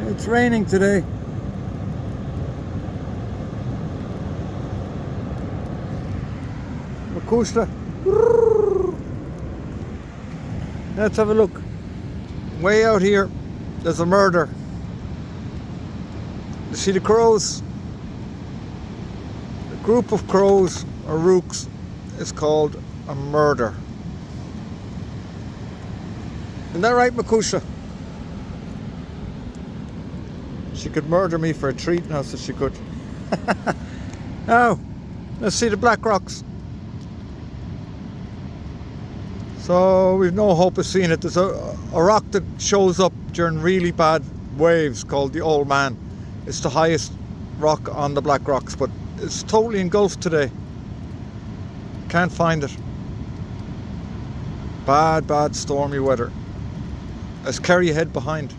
It's raining today. Macusta. Let's have a look. Way out here, there's a murder. You see the crows? A group of crows or rooks is called a murder. Isn't that right, Macusta? She could murder me for a treat now, so she could. Now, let's see the black rocks. So we've no hope of seeing it. There's a rock that shows up during really bad waves called the Old Man. It's the highest rock on the Black Rocks, but it's totally engulfed today. Can't find it. Bad stormy weather. Let's carry ahead behind.